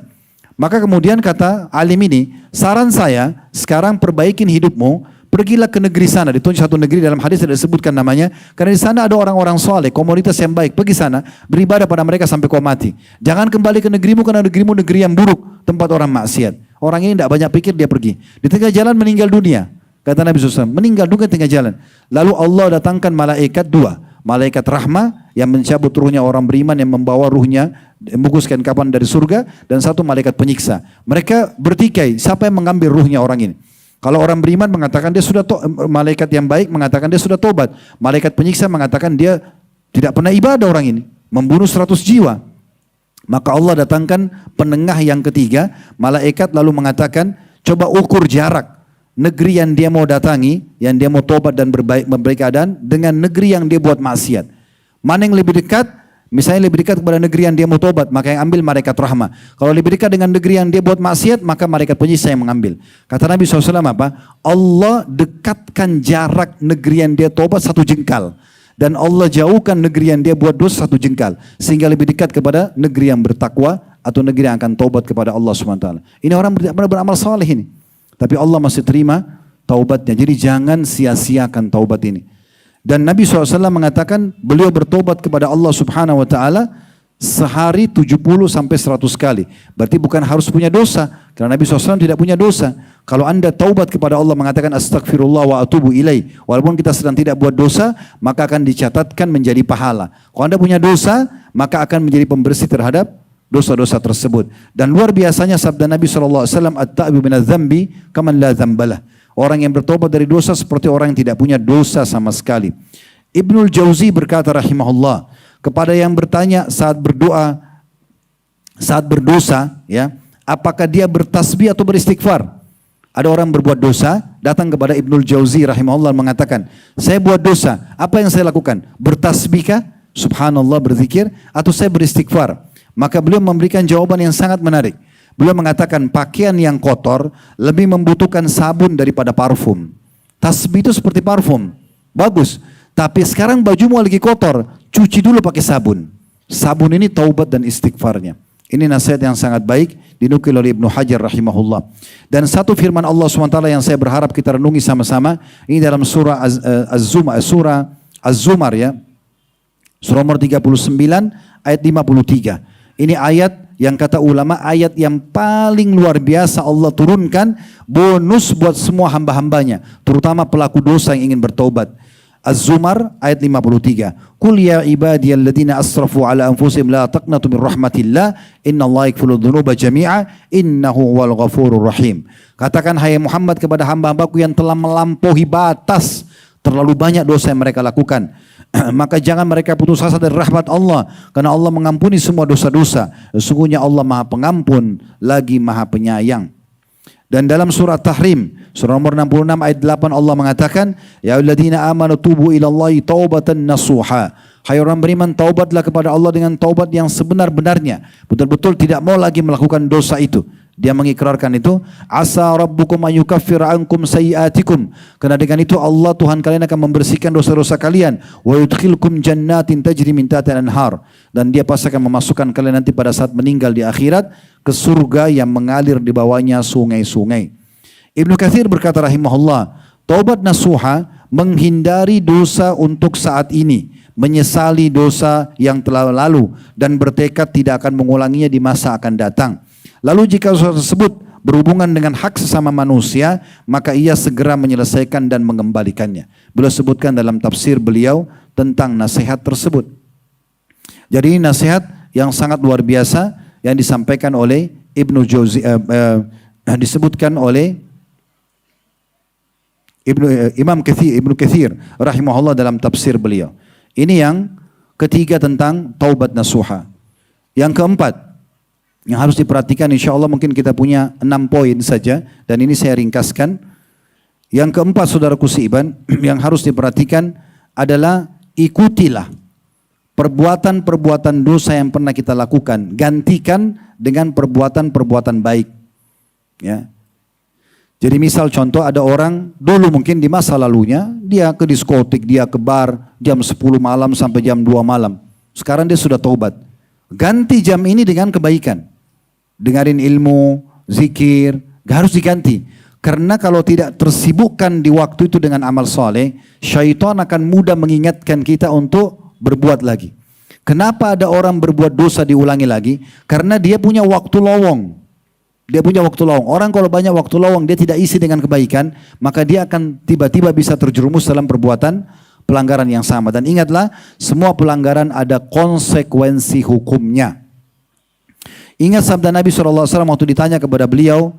Maka kemudian kata alim ini, saran saya, sekarang perbaikin hidupmu. Pergilah ke negeri sana, ditunjuk satu negeri dalam hadis tidak disebutkan namanya, karena di sana ada orang-orang soleh, komunitas yang baik. Pergi sana, beribadah pada mereka sampai kau mati. Jangan kembali ke negerimu karena negerimu negeri yang buruk, tempat orang maksiat. Orang ini tidak banyak pikir, dia pergi. Di tengah jalan meninggal dunia. Kata Nabi SAW, meninggal dunia di tengah jalan. Lalu Allah datangkan malaikat 2. Malaikat rahmah yang mencabut ruhnya orang beriman, yang membawa ruhnya, membungkuskan kapan dari surga, dan satu malaikat penyiksa. Mereka bertikai, siapa yang mengambil ruhnya orang ini? Kalau orang beriman mengatakan dia sudah malaikat yang baik mengatakan dia sudah tobat. Malaikat penyiksa mengatakan dia tidak pernah ibadah orang ini, membunuh 100 jiwa. Maka Allah datangkan penengah yang ketiga, malaikat lalu mengatakan, coba ukur jarak negeri yang dia mau datangi, yang dia mau tobat dan memperbaiki keadaan dengan negeri yang dia buat maksiat. Mana yang lebih dekat? Misalnya lebih dekat kepada negeri yang dia mau tobat, maka yang ambil malaikat rahmah. Kalau lebih dekat dengan negeri yang dia buat maksiat, maka malaikat penyiksa yang mengambil. Kata Nabi SAW apa? Allah dekatkan jarak negeri yang dia tobat 1 jengkal. Dan Allah jauhkan negeri yang dia buat dosa 1 jengkal. Sehingga lebih dekat kepada negeri yang bertakwa atau negeri yang akan tobat kepada Allah SWT. Ini orang benar-benar beramal saleh ini. Tapi Allah masih terima taubatnya. Jadi jangan sia-siakan taubat ini. Dan Nabi SAW mengatakan beliau bertobat kepada Allah Subhanahu Wa Taala sehari 70 sampai 100 kali. Berarti bukan harus punya dosa. Karena Nabi SAW tidak punya dosa. Kalau anda taubat kepada Allah mengatakan astagfirullah wa atubu ilaih. Walaupun kita sedang tidak buat dosa, maka akan dicatatkan menjadi pahala. Kalau anda punya dosa, maka akan menjadi pembersih terhadap dosa-dosa tersebut. Dan luar biasanya sabda Nabi SAW, at-ta'bu minadz-dzambi kaman la dzambalah. Orang yang bertobat dari dosa seperti orang yang tidak punya dosa sama sekali. Ibnul Jauzi berkata rahimahullah, kepada yang bertanya saat berdoa, saat berdosa, ya, apakah dia bertasbih atau beristighfar? Ada orang berbuat dosa, datang kepada Ibnul Jauzi rahimahullah mengatakan, saya buat dosa, apa yang saya lakukan? Bertasbihkah? Subhanallah, berzikir, atau saya beristighfar? Maka beliau memberikan jawaban yang sangat menarik. Beliau mengatakan pakaian yang kotor lebih membutuhkan sabun daripada parfum. Tasbih itu seperti parfum, bagus. Tapi sekarang bajumu lagi kotor, cuci dulu pakai sabun. Sabun ini taubat dan istighfarnya. Ini nasihat yang sangat baik dinukil oleh Ibnu Hajar rahimahullah. Dan satu firman Allah SWT yang saya berharap kita renungi sama-sama, ini dalam surah Az-Zumar ya. Surah nomor 39 ayat 53. Ini ayat yang kata ulama ayat yang paling luar biasa Allah turunkan bonus buat semua hamba-hambanya, terutama pelaku dosa yang ingin bertobat. Az-Zumar ayat 53. Qul ya ibadiyalladzina asrafu ala anfusihim la taqnatu min rahmatillah innallaha yaghfiru dzunuba jami'a innahu huwal ghafurur rahim. Katakan hai Muhammad kepada hamba-hambaku yang telah melampaui batas, terlalu banyak dosa yang mereka lakukan. Maka jangan mereka putus asa dari rahmat Allah, karena Allah mengampuni semua dosa-dosa. Sesungguhnya Allah Maha Pengampun lagi Maha Penyayang. Dan dalam surat Tahrim, surah nomor 66 ayat 8 Allah mengatakan, ya ayyuhalladzina amanu tubu ilallahi taubatan nasuha. Hai orang beriman, taubatlah kepada Allah dengan taubat yang sebenar-benarnya. Betul-betul tidak mau lagi melakukan dosa itu. Dia mengikrarkan itu, asa rabbukum ayyukaffir ankum sayyiatikum. Karena dengan itu Allah Tuhan kalian akan membersihkan dosa-dosa kalian, wa yudkhilkum jannatin tajri min tahtiha al-anhar. Dan dia pasti akan memasukkan kalian nanti pada saat meninggal di akhirat ke surga yang mengalir di bawahnya sungai-sungai. Ibnu Katsir berkata rahimahullah, taubat nasuha menghindari dosa untuk saat ini, menyesali dosa yang telah lalu dan bertekad tidak akan mengulanginya di masa akan datang. Lalu jika dosa tersebut berhubungan dengan hak sesama manusia, maka ia segera menyelesaikan dan mengembalikannya. Beliau sebutkan dalam tafsir beliau tentang nasihat tersebut. Jadi ini nasihat yang sangat luar biasa yang disampaikan oleh disebutkan oleh Ibnu Katsir rahimahullah dalam tafsir beliau. Ini yang ketiga tentang taubat nasuha. Yang keempat yang harus diperhatikan, insya Allah mungkin kita punya 6 poin saja dan ini saya ringkaskan. Yang keempat saudaraku seiman yang harus diperhatikan adalah ikutilah perbuatan-perbuatan dosa yang pernah kita lakukan, gantikan dengan perbuatan-perbuatan baik. Ya. Jadi misal contoh ada orang dulu mungkin di masa lalunya dia ke diskotik, dia ke bar jam 10 malam sampai jam 2 malam. Sekarang dia sudah taubat. Ganti jam ini dengan kebaikan. Dengarin ilmu, zikir, gak harus diganti. Karena kalau tidak tersibukkan di waktu itu dengan amal soleh, syaitan akan mudah mengingatkan kita untuk berbuat lagi. Kenapa ada orang berbuat dosa diulangi lagi? Karena dia punya waktu lowong. Dia punya waktu lowong. Orang kalau banyak waktu lowong, dia tidak isi dengan kebaikan, maka dia akan tiba-tiba bisa terjerumus dalam perbuatan pelanggaran yang sama. Dan ingatlah, semua pelanggaran ada konsekuensi hukumnya. Ingat sabda Nabi SAW waktu ditanya kepada beliau,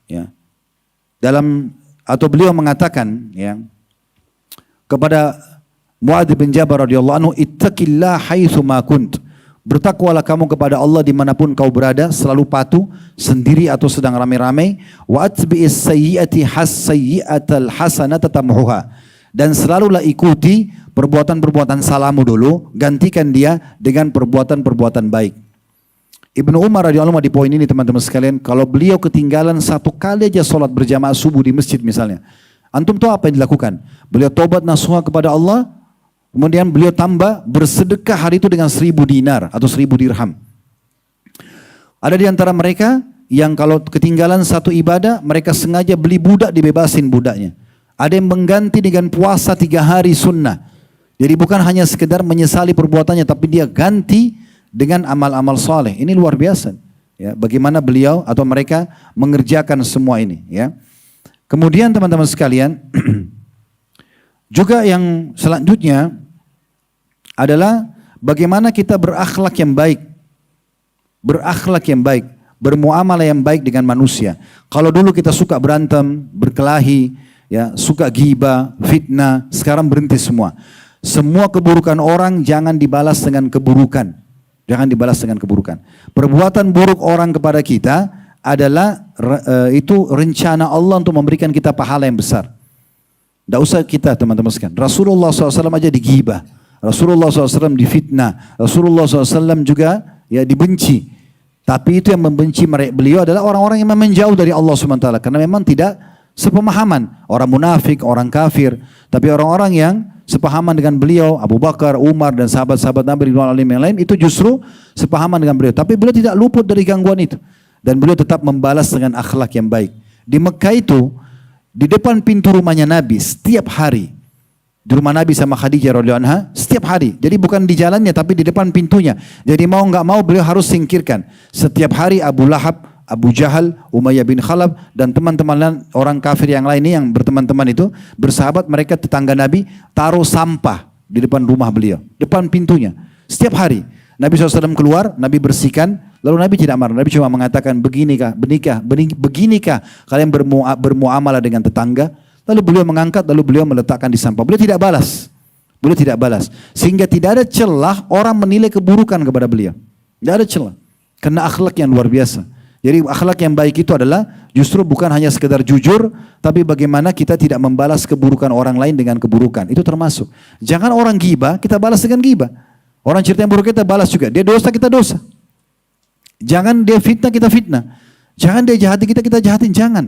ya, beliau mengatakan ya, kepada Muadz bin Jabal radhiyallahu anhu, ittaqillah haitsu ma kunt. Bertakwalah kamu kepada Allah dimanapun kau berada, selalu patuh, sendiri atau sedang ramai-ramai. Wa atbi'is sayyi'ati has-sayyi'atal hasanata tamhuha. Dan selalulah ikuti perbuatan-perbuatan salahmu dulu, gantikan dia dengan perbuatan-perbuatan baik. Ibnu Umar radhiyallahu anhu di poin ini teman-teman sekalian, kalau beliau ketinggalan satu kali aja sholat berjamaah subuh di masjid misalnya, antum tahu apa yang dilakukan? Beliau taubat nasuha kepada Allah, kemudian beliau tambah bersedekah hari itu dengan 1000 dinar atau 1000 dirham. Ada di antara mereka yang kalau ketinggalan satu ibadah, mereka sengaja beli budak, dibebasin budaknya. Ada yang mengganti dengan puasa 3 hari sunnah. Jadi bukan hanya sekedar menyesali perbuatannya, tapi dia ganti dengan amal-amal soleh. Ini luar biasa. Ya, bagaimana beliau atau mereka mengerjakan semua ini. Ya. Kemudian teman-teman sekalian, juga yang selanjutnya adalah bagaimana kita berakhlak yang baik. Berakhlak yang baik, bermuamalah yang baik dengan manusia. Kalau dulu kita suka berantem, berkelahi, ya, suka ghibah, fitnah, sekarang berhenti semua. Semua keburukan orang jangan dibalas dengan keburukan. Jangan dibalas dengan keburukan. Perbuatan buruk orang kepada kita adalah itu rencana Allah untuk memberikan kita pahala yang besar. Tidak usah kita teman-teman sekalian. Rasulullah SAW aja digibah. Rasulullah SAW difitnah. Rasulullah SAW juga ya dibenci. Tapi itu yang membenci beliau adalah orang-orang yang memang jauh dari Allah SWT. Karena memang tidak sepemahaman. Orang munafik, orang kafir. Tapi orang-orang yang sepahaman dengan beliau, Abu Bakar, Umar dan sahabat-sahabat Nabi ridwan alim yang lain itu justru sepahaman dengan beliau. Tapi beliau tidak luput dari gangguan itu. Dan beliau tetap membalas dengan akhlak yang baik. Di Mekah itu, di depan pintu rumahnya Nabi setiap hari. Di rumah Nabi sama Khadijah radhiyallahu anha setiap hari. Jadi bukan di jalannya tapi di depan pintunya. Jadi mau nggak mau beliau harus singkirkan. Setiap hari Abu Lahab, Abu Jahal, Umayyah bin Khalaf, dan teman-teman orang kafir yang lain ini yang berteman-teman itu, bersahabat, mereka tetangga Nabi, taruh sampah di depan rumah beliau, depan pintunya. Setiap hari Nabi SAW keluar, Nabi bersihkan, lalu Nabi tidak marah. Nabi cuma mengatakan, beginikah kalian bermuamalah dengan tetangga? Lalu beliau mengangkat, lalu beliau meletakkan di sampah. Beliau tidak balas. Beliau tidak balas. Sehingga tidak ada celah orang menilai keburukan kepada beliau. Tidak ada celah. Karena akhlak yang luar biasa. Jadi akhlak yang baik itu adalah justru bukan hanya sekedar jujur, tapi bagaimana kita tidak membalas keburukan orang lain dengan keburukan. Itu termasuk. Jangan orang gibah, kita balas dengan gibah. Orang cerita yang buruk kita balas juga. Dia dosa, kita dosa. Jangan dia fitnah, kita fitnah. Jangan dia jahati kita, kita jahatin. Jangan.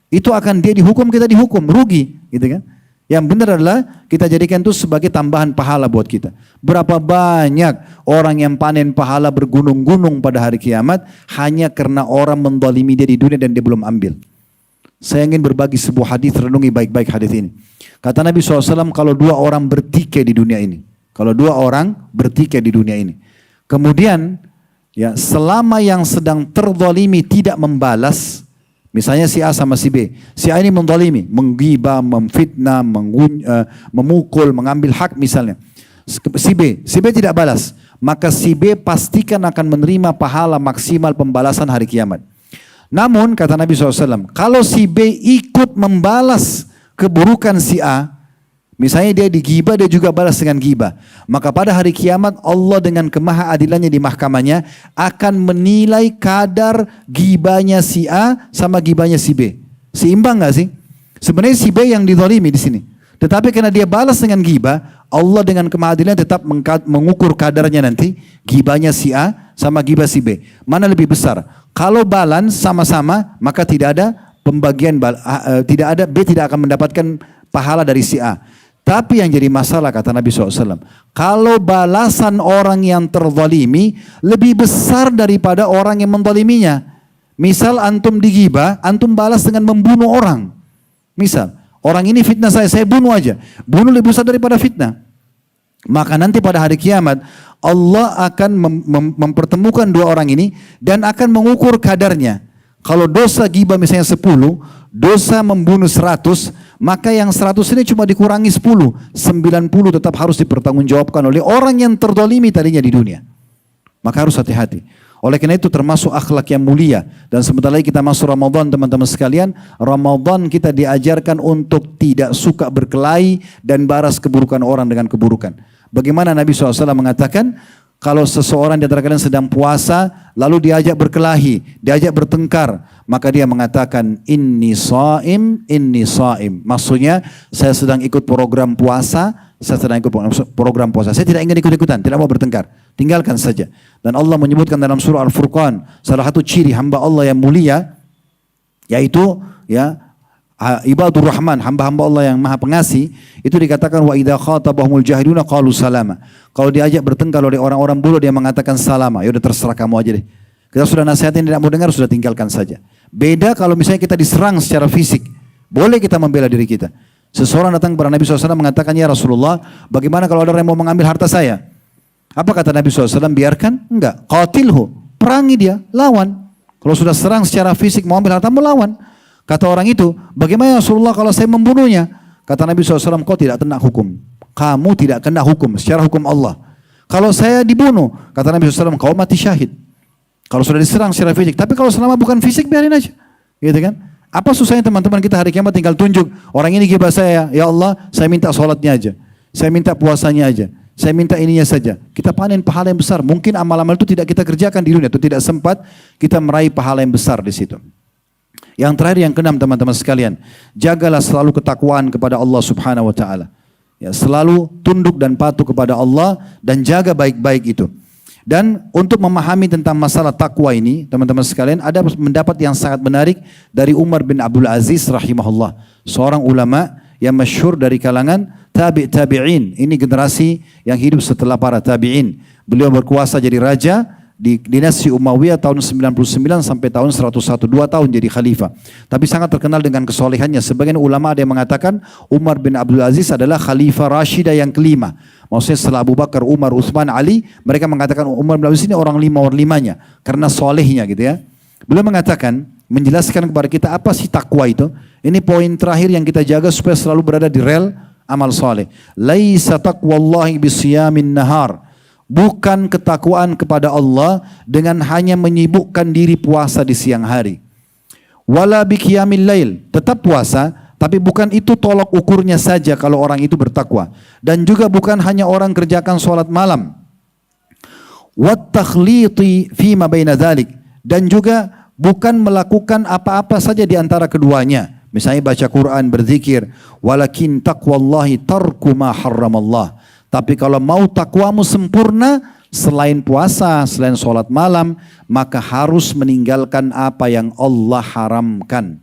Itu akan dia dihukum, kita dihukum. Rugi. Gitu kan? Yang benar adalah kita jadikan itu sebagai tambahan pahala buat kita. Berapa banyak orang yang panen pahala bergunung-gunung pada hari kiamat hanya karena orang mendolimi dia di dunia dan dia belum ambil. Saya ingin berbagi sebuah hadis, renungi baik-baik hadis ini. Kata Nabi SAW, kalau dua orang bertikai di dunia ini. Kalau dua orang bertikai di dunia ini. Kemudian, ya, selama yang sedang terdolimi tidak membalas, misalnya si A sama si B. Si A ini mendolimi, menggibah, memfitnah, memukul, mengambil hak misalnya. Si B tidak balas. Maka si B pastikan akan menerima pahala maksimal pembalasan hari kiamat. Namun kata Nabi SAW, kalau si B ikut membalas keburukan si A, misalnya dia digibah, dia juga balas dengan gibah. Maka pada hari kiamat Allah dengan kemahaadilannya di mahkamahnya akan menilai kadar gibahnya si A sama gibahnya si B. Seimbang gak sih? Sebenarnya si B yang dizalimi di sini. Tetapi karena dia balas dengan gibah, Allah dengan kemahaadilannya tetap mengukur kadarnya nanti. Gibahnya si A sama gibah si B. Mana lebih besar? Kalau balance sama-sama, maka tidak ada pembagian, B tidak akan mendapatkan pahala dari si A. Tapi yang jadi masalah kata Nabi SAW, kalau balasan orang yang terzalimi lebih besar daripada orang yang menzaliminya. Misal antum digibah, antum balas dengan membunuh orang. Misal, orang ini fitnah saya bunuh aja. Bunuh lebih besar daripada fitnah. Maka nanti pada hari kiamat, Allah akan mempertemukan dua orang ini dan akan mengukur kadarnya. Kalau dosa gibah misalnya 10, dosa membunuh 100, maka yang 100 ini cuma dikurangi 10, 90 tetap harus dipertanggungjawabkan oleh orang yang terdolimi tadinya di dunia. Maka harus hati-hati. Oleh karena itu termasuk akhlak yang mulia. Dan sebentar lagi kita masuk Ramadan teman-teman sekalian. Ramadan kita diajarkan untuk tidak suka berkelahi dan balas keburukan orang dengan keburukan. Bagaimana Nabi SAW mengatakan, kalau seseorang di antara kalian sedang puasa, lalu diajak berkelahi, diajak bertengkar, maka dia mengatakan, inni shaim, inni shaim. Maksudnya, saya sedang ikut program puasa, saya tidak ingin ikut-ikutan, tidak mau bertengkar. Tinggalkan saja. Dan Allah menyebutkan dalam surah Al-Furqan, salah satu ciri hamba Allah yang mulia, yaitu ya ibadur rahman, hamba-hamba Allah yang maha pengasih, itu dikatakan wa idza khatabahumul jahiluna qalu salama. Kalau diajak bertengkar oleh orang-orang bodoh dia mengatakan salama. Ya udah terserah kamu aja deh. Kita sudah nasihatin tidak mau dengar, sudah tinggalkan saja. Beda kalau misalnya kita diserang secara fisik. Boleh kita membela diri kita. Seseorang datang kepada Nabi SAW mengatakan, ya Rasulullah, bagaimana kalau ada orang yang mau mengambil harta saya? Apa kata Nabi SAW? Biarkan? Enggak. Qatilhu. Perangi dia, lawan. Kalau sudah serang secara fisik mau ambil hartamu, lawan. Kata orang itu, bagaimana Rasulullah kalau saya membunuhnya? Kata Nabi SAW, kau tidak kena hukum. Kamu tidak kena hukum, secara hukum Allah. Kalau saya dibunuh, kata Nabi SAW, kau mati syahid. Kalau sudah diserang secara fisik. Tapi kalau selama bukan fisik, biarin aja. Gitu kan? Apa susahnya teman-teman kita hari kiamat tinggal tunjuk. Orang ini gibah saya, ya Allah, saya minta sholatnya aja. Saya minta puasanya aja. Saya minta ininya saja. Kita panen pahala yang besar. Mungkin amal-amal itu tidak kita kerjakan di dunia. Itu tidak sempat kita meraih pahala yang besar di situ. Yang terakhir, yang keenam teman-teman sekalian, jagalah selalu ketakwaan kepada Allah Subhanahu wa taala. Ya, selalu tunduk dan patuh kepada Allah dan jaga baik-baik itu. Dan untuk memahami tentang masalah takwa ini, teman-teman sekalian, ada pendapat yang sangat menarik dari Umar bin Abdul Aziz rahimahullah, seorang ulama yang masyhur dari kalangan tabi'in. Ini generasi yang hidup setelah para tabi'in. Beliau berkuasa jadi raja di dinasti Umayyah tahun 99 sampai tahun 101, 2 tahun jadi khalifah. Tapi sangat terkenal dengan kesolehannya. Sebagian ulama ada yang mengatakan Umar bin Abdul Aziz adalah khalifah Rashidah yang kelima. Maksudnya setelah Abu Bakar, Umar, Utsman, Ali, mereka mengatakan Umar bin Abdul Aziz ini orang limanya karena solehnya gitu ya. Beliau mengatakan, menjelaskan kepada kita apa sih takwa itu. Ini poin terakhir yang kita jaga supaya selalu berada di rel amal soleh. Laisa taqwallahi bisiyamin nahar. Bukan ketakwaan kepada Allah dengan hanya menyibukkan diri puasa di siang hari. Wala biqiyamil lail, tetap puasa, tapi bukan itu tolok ukurnya saja kalau orang itu bertakwa. Dan juga bukan hanya orang kerjakan sholat malam. Wat takhliti fima baina dzalik, dan juga bukan melakukan apa-apa saja di antara keduanya. Misalnya baca Quran, berzikir, walakin taqwallahi tarku ma harramallah. Tapi kalau mau takwamu sempurna, selain puasa, selain sholat malam, maka harus meninggalkan apa yang Allah haramkan.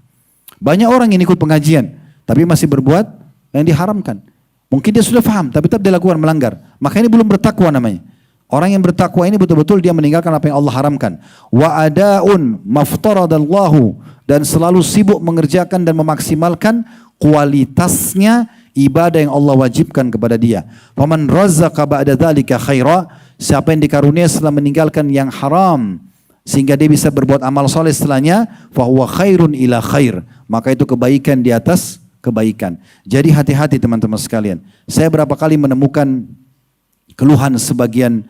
Banyak orang yang ikut pengajian, tapi masih berbuat yang diharamkan. Mungkin dia sudah paham, tapi tetap dia lakukan melanggar. Maka ini belum bertakwa namanya. Orang yang bertakwa ini betul-betul dia meninggalkan apa yang Allah haramkan. Wa adaun maftaradallahu, dan selalu sibuk mengerjakan dan memaksimalkan kualitasnya ibadah yang Allah wajibkan kepada dia. Faman razzaqa ba'da dzalika khaira, siapa yang dikarunia setelah meninggalkan yang haram sehingga dia bisa berbuat amal soleh setelahnya, fahuwa khairun ila khair, maka itu kebaikan di atas kebaikan. Jadi hati-hati teman-teman sekalian. Saya berapa kali menemukan keluhan sebagian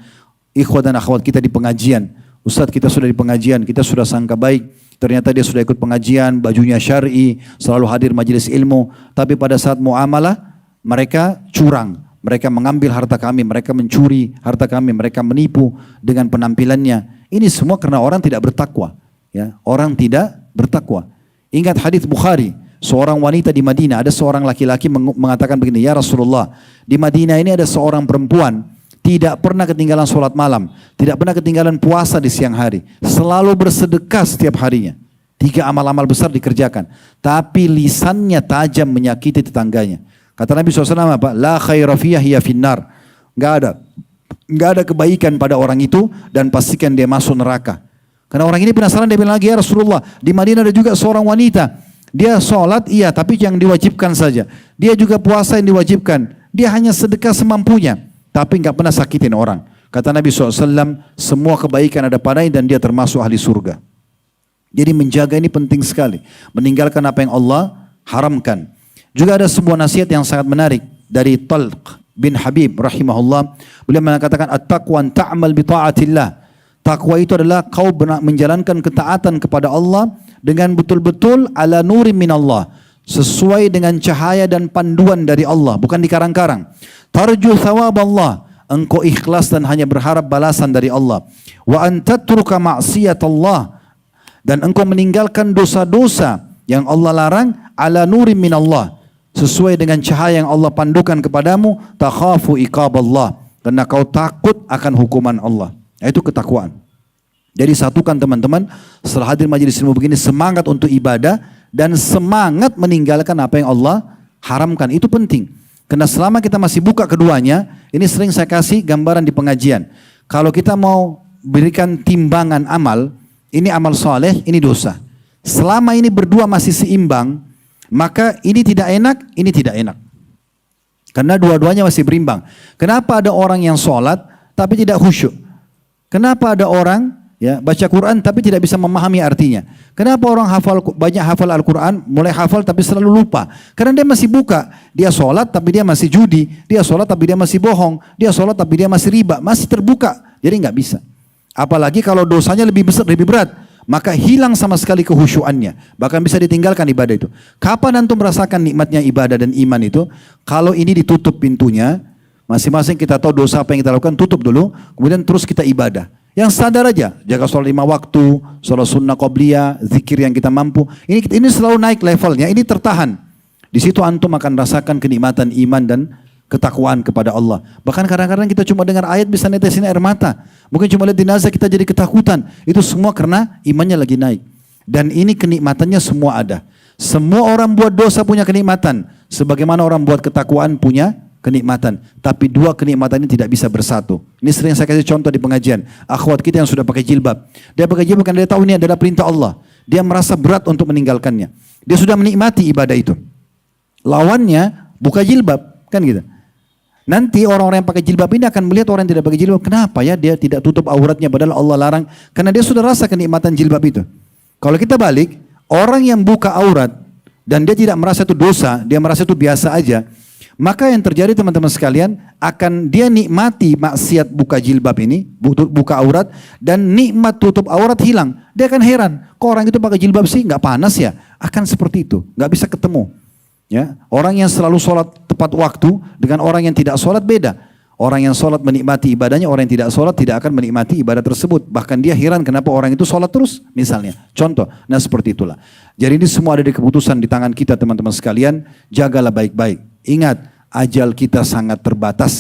ikhwah dan akhwat kita di pengajian. Ustadz, kita sudah di pengajian, kita sudah sangka baik, ternyata dia sudah ikut pengajian, bajunya syar'i, selalu hadir majelis ilmu, tapi pada saat muamalah mereka curang, mereka mengambil harta kami, mereka mencuri harta kami, mereka menipu dengan penampilannya. Ini semua karena orang tidak bertakwa, ya, orang tidak bertakwa. Ingat hadis Bukhari, seorang wanita di Madinah, ada seorang laki-laki mengatakan begini, ya Rasulullah, di Madinah ini ada seorang perempuan tidak pernah ketinggalan sholat malam, tidak pernah ketinggalan puasa di siang hari, selalu bersedekah setiap harinya. 3 amal-amal besar dikerjakan, tapi lisannya tajam menyakiti tetangganya. Kata Nabi SAW apa? La khaira fiyah hiya finnar. Gak ada kebaikan pada orang itu dan pastikan dia masuk neraka. Karena orang ini penasaran, dia bilang lagi, ya Rasulullah, di Madinah ada juga seorang wanita, dia sholat iya tapi yang diwajibkan saja, dia juga puasa yang diwajibkan, dia hanya sedekah semampunya, tapi nggak pernah sakitin orang. Kata Nabi SAW, semua kebaikan ada padanya dan dia termasuk ahli surga. Jadi menjaga ini penting sekali. Meninggalkan apa yang Allah haramkan. Juga ada sebuah nasihat yang sangat menarik dari Talq bin Habib rahimahullah. Beliau mengatakan, at-taqwa an ta'mal bi ta'atillah. Takwa itu adalah kau menjalankan ketaatan kepada Allah dengan betul-betul ala nuri minallah, sesuai dengan cahaya dan panduan dari Allah, bukan dikarang-karang. Tarju thawab Allah, engkau ikhlas dan hanya berharap balasan dari Allah. Wa an tatruka ma'siyat Allah, dan engkau meninggalkan dosa-dosa yang Allah larang ala nuri minallah, sesuai dengan cahaya yang Allah pandukan kepadamu. Takhafu iqab Allah, karena kau takut akan hukuman Allah. Itu ketakwaan. Jadi satukan teman-teman, setelah hadir majelis ilmu begini, semangat untuk ibadah dan semangat meninggalkan apa yang Allah haramkan. Itu penting. Karena selama kita masih buka keduanya, ini sering saya kasih gambaran di pengajian. Kalau kita mau berikan timbangan amal, ini amal soleh, ini dosa. Selama ini berdua masih seimbang, maka ini tidak enak, ini tidak enak. Karena dua-duanya masih berimbang. Kenapa ada orang yang sholat tapi tidak khusyuk? Kenapa ada orang ya baca Quran tapi tidak bisa memahami artinya? Kenapa orang banyak hafal Al-Quran, mulai hafal tapi selalu lupa? Karena dia masih buka, dia sholat tapi dia masih judi, dia sholat tapi dia masih bohong, dia sholat tapi dia masih riba, masih terbuka, jadi nggak bisa. Apalagi kalau dosanya lebih besar, lebih berat, maka hilang sama sekali kehusyuannya, bahkan bisa ditinggalkan ibadah itu. Kapan antum merasakan nikmatnya ibadah dan iman itu? Kalau ini ditutup pintunya, masing-masing kita tahu dosa apa yang kita lakukan, tutup dulu, kemudian terus kita ibadah. Yang sadar aja, jaga sholat 5 waktu, sholat sunnah qobliyah, zikir yang kita mampu. Ini selalu naik levelnya, ini tertahan. Di situ antum akan rasakan kenikmatan iman dan ketakwaan kepada Allah. Bahkan kadang-kadang kita cuma dengar ayat bisa netesin air mata. Mungkin cuma lihat jenazah kita jadi ketakutan. Itu semua karena imannya lagi naik. Dan ini kenikmatannya semua ada. Semua orang buat dosa punya kenikmatan, sebagaimana orang buat ketakwaan punya kenikmatan. Tapi dua kenikmatan ini tidak bisa bersatu. Ini sering saya kasih contoh di pengajian. Akhwat kita yang sudah pakai jilbab. Dia pakai jilbab karena dia tahu ini adalah perintah Allah. Dia merasa berat untuk meninggalkannya. Dia sudah menikmati ibadah itu. Lawannya buka jilbab, kan gitu. Nanti orang-orang yang pakai jilbab ini akan melihat orang yang tidak pakai jilbab. Kenapa ya dia tidak tutup auratnya padahal Allah larang? Karena dia sudah rasa kenikmatan jilbab itu. Kalau kita balik, orang yang buka aurat dan dia tidak merasa itu dosa, dia merasa itu biasa aja, maka yang terjadi teman-teman sekalian, akan dia nikmati maksiat buka jilbab ini, buka aurat, dan nikmat tutup aurat hilang. Dia akan heran, kok orang itu pakai jilbab sih, nggak panas ya? Akan seperti itu, nggak bisa ketemu. Ya, orang yang selalu sholat tepat waktu dengan orang yang tidak sholat beda. Orang yang sholat menikmati ibadahnya, orang yang tidak sholat tidak akan menikmati ibadah tersebut. Bahkan dia heran kenapa orang itu sholat terus, misalnya. Contoh, nah seperti itulah. Jadi ini semua ada di keputusan di tangan kita teman-teman sekalian. Jagalah baik-baik. Ingat, ajal kita sangat terbatas.